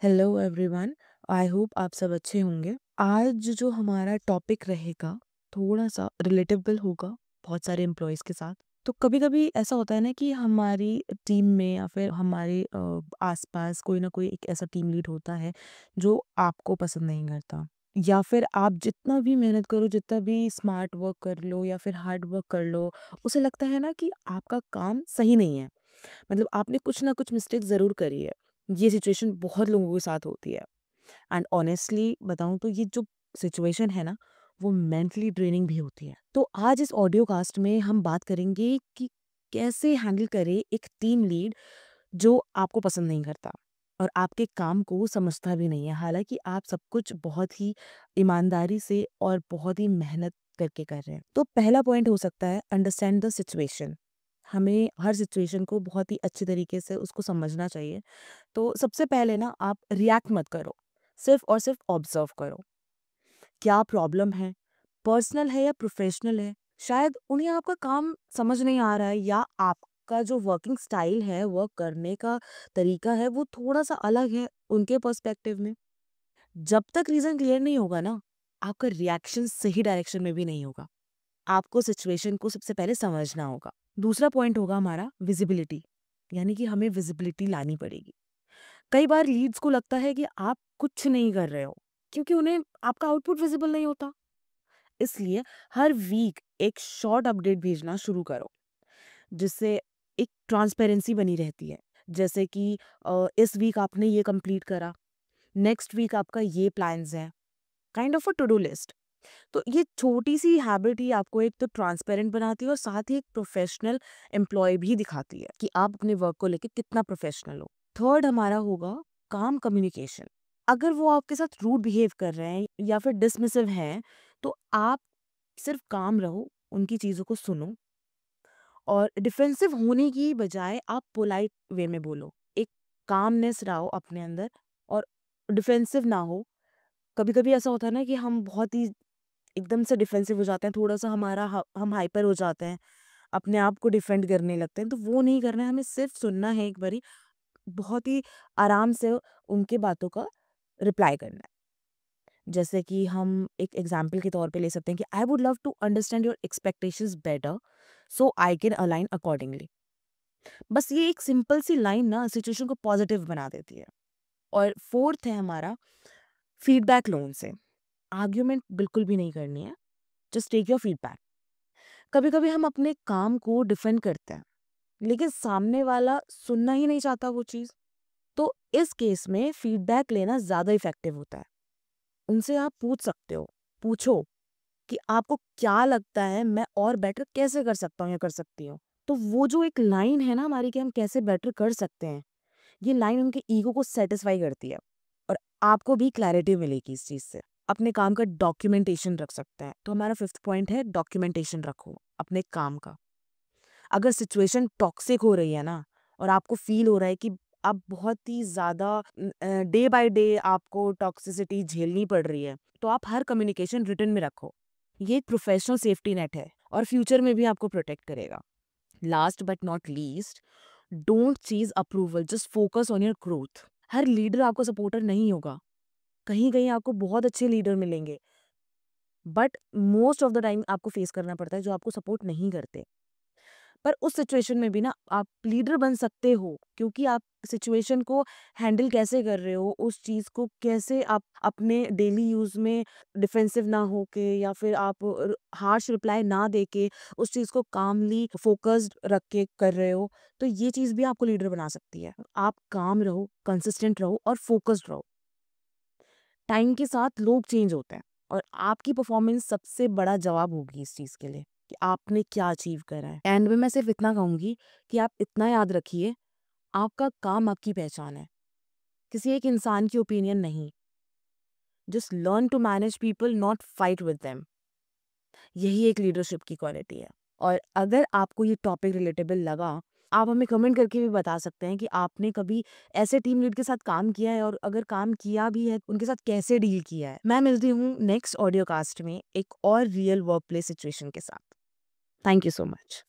Hello everyone. I hope आप सब अच्छे होंगे। आज जो हमारा टॉपिक रहेगा थोड़ा सा रिलेटेबल होगा बहुत सारे एम्प्लॉयज़ के साथ। तो कभी कभी ऐसा होता है ना कि हमारी टीम में या फिर हमारे आसपास कोई ना कोई एक ऐसा टीम लीड होता है जो आपको पसंद नहीं करता, या फिर आप जितना भी मेहनत करो, जितना भी स्मार्ट वर्क कर लो या फिर हार्ड वर्क कर लो, उसे लगता है ना कि आपका काम सही नहीं है। मतलब आपने कुछ ना कुछ मिस्टेक ज़रूर करी है। ये सिचुएशन बहुत लोगों के साथ होती है। एंड ऑनेस्टली बताऊँ तो ये जो सिचुएशन है ना, वो मेंटली ड्रेनिंग भी होती है। तो आज इस ऑडियो कास्ट में हम बात करेंगे कि कैसे हैंडल करें एक टीम लीड जो आपको पसंद नहीं करता और आपके काम को समझता भी नहीं है। हालाँकि आप सब कुछ बहुत ही ईमानदारी से और बहुत ही मेहनत करके कर रहे हैं। तो पहला पॉइंट हो सकता है अंडरस्टैंड द सिचुएशन। हमें हर सिचुएशन को बहुत ही अच्छी तरीके से उसको समझना चाहिए। तो सबसे पहले ना आप रिएक्ट मत करो, सिर्फ और सिर्फ ऑब्जर्व करो। क्या प्रॉब्लम है, पर्सनल है या प्रोफेशनल है? शायद उन्हें आपका काम समझ नहीं आ रहा है, या आपका जो वर्किंग स्टाइल है, वर्क करने का तरीका है, वो थोड़ा सा अलग है उनके पर्सपेक्टिव में। जब तक रीजन क्लियर नहीं होगा ना, आपका रिएक्शन सही डायरेक्शन में भी नहीं होगा। आपको सिचुएशन को सबसे पहले समझना होगा। दूसरा पॉइंट होगा हमारा विजिबिलिटी, यानी कि हमें विजिबिलिटी लानी पड़ेगी। कई बार लीड्स को लगता है कि आप कुछ नहीं कर रहे हो क्योंकि उन्हें आपका आउटपुट विजिबल नहीं होता। इसलिए हर वीक एक शॉर्ट अपडेट भेजना शुरू करो, जिससे एक ट्रांसपेरेंसी बनी रहती है। जैसे कि इस वीक आपने ये कंप्लीट करा, नेक्स्ट वीक आपका ये प्लान्स है, kind of a to do list. तो ये छोटी सी हैबिट ही आपको एक तो ट्रांसपेरेंट बनाती है और साथ ही एक प्रोफेशनल एम्प्लॉय भी दिखाती है कि आप अपने वर्क को लेकर कितना प्रोफेशनल हो। थर्ड हमारा होगा काम कम्युनिकेशन। अगर वो आपके साथ रूड बिहेव कर रहे हैं या फिर डिसमिसिव हैं, तो आप सिर्फ काम रहो, उनकी चीज़ों को सुनो और डिफेंसिव होने की बजाय आप पोलाइट वे में बोलो। एक कामनेस रहो अपने अंदर और डिफेंसिव ना हो। कभी कभी ऐसा होता है ना कि हम बहुत ही एकदम से डिफेंसिव हो जाते हैं, थोड़ा-सा हम हाइपर हो जाते हैं, अपने आप को डिफेंड करने लगते हैं, तो वो नहीं करना है, हमें सिर्फ सुनना है एक बारी, बहुत ही आराम से उनकी बातों का रिप्लाई करना है। जैसे कि हम एक एग्ज़ाम्पल के तौर पे ले सकते हैं कि I would love to understand your expectations better so I can align accordingly. बस ये एक सिंपल सी लाइन ना सिचुएशन को पॉजिटिव बना देती है। और फोर्थ है हमारा फीडबैक लोन से। आर्ग्यूमेंट बिल्कुल भी नहीं करनी है, जस्ट टेक योर फीडबैक। कभी-कभी हम अपने काम को डिफेंड करते हैं, लेकिन सामने वाला सुनना ही नहीं चाहता वो चीज़। तो इस केस में फीडबैक लेना ज़्यादा इफ़ेक्टिव होता है। उनसे आप पूछ सकते हो, पूछो कि आपको क्या लगता है मैं और बेटर कैसे कर सकता हूँ या कर सकती हूँ? तो वो जो एक लाइन है ना हमारी कि हम कैसे बेटर कर सकते हैं, ये लाइन उनके ईगो को सैटिस्फाई करती है और आपको भी क्लैरिटी मिलेगी इस चीज़ से। अपने काम का डॉक्यूमेंटेशन रख सकते हैं। तो हमारा 5th पॉइंट है डॉक्यूमेंटेशन रखो अपने काम का। अगर सिचुएशन टॉक्सिक हो रही है ना और आपको फ़ील हो रहा है कि अब बहुत ही ज़्यादा डे बाय डे आपको टॉक्सिसिटी झेलनी पड़ रही है, तो आप हर कम्युनिकेशन रिटन में रखो। ये एक प्रोफेशनल सेफ्टी नेट है और फ्यूचर में भी आपको प्रोटेक्ट करेगा। Last but not least, don't cheese approval, just focus on your growth. Her leader आपको सपोर्टर नहीं होगा। कहीं-कहीं आपको बहुत अच्छे लीडर मिलेंगे, but most of the time आपको फेस करना पड़ता है जो आपको सपोर्ट नहीं करते। पर उस सिचुएशन में भी ना आप लीडर बन सकते हो, क्योंकि आप सिचुएशन को हैंडल कैसे कर रहे हो, उस चीज़ को कैसे आप अपने डेली यूज़ में डिफेंसिव ना होके या फिर आप हार्श रिप्लाई ना देके उस चीज़ को कामली फोकस्ड रख के कर रहे हो, तो ये चीज़ भी आपको लीडर बना सकती है। आप काम रहो, कंसिस्टेंट रहो और फोकस्ड रहो। टाइम के साथ लोग चेंज होते हैं और आपकी परफॉर्मेंस सबसे बड़ा जवाब होगी इस चीज़ के लिए कि आपने क्या अचीव करा है। एंड में मैं सिर्फ इतना कहूँगी कि आप इतना याद रखिए, आपका काम आपकी पहचान है, किसी एक इंसान की ओपिनियन नहीं। Just learn to manage people, not fight with them. यही एक लीडरशिप की क्वालिटी है। और अगर आपको ये टॉपिक रिलेटेबल लगा, आप हमें कमेंट करके भी बता सकते हैं कि आपने कभी ऐसे टीम लीड के साथ काम किया है और अगर काम किया भी है, उनके साथ कैसे डील किया है। मैं मिलती हूँ नेक्स्ट ऑडियो कास्ट में एक और रियल वर्क प्लेस सिचुएशन के साथ। Thank you so much.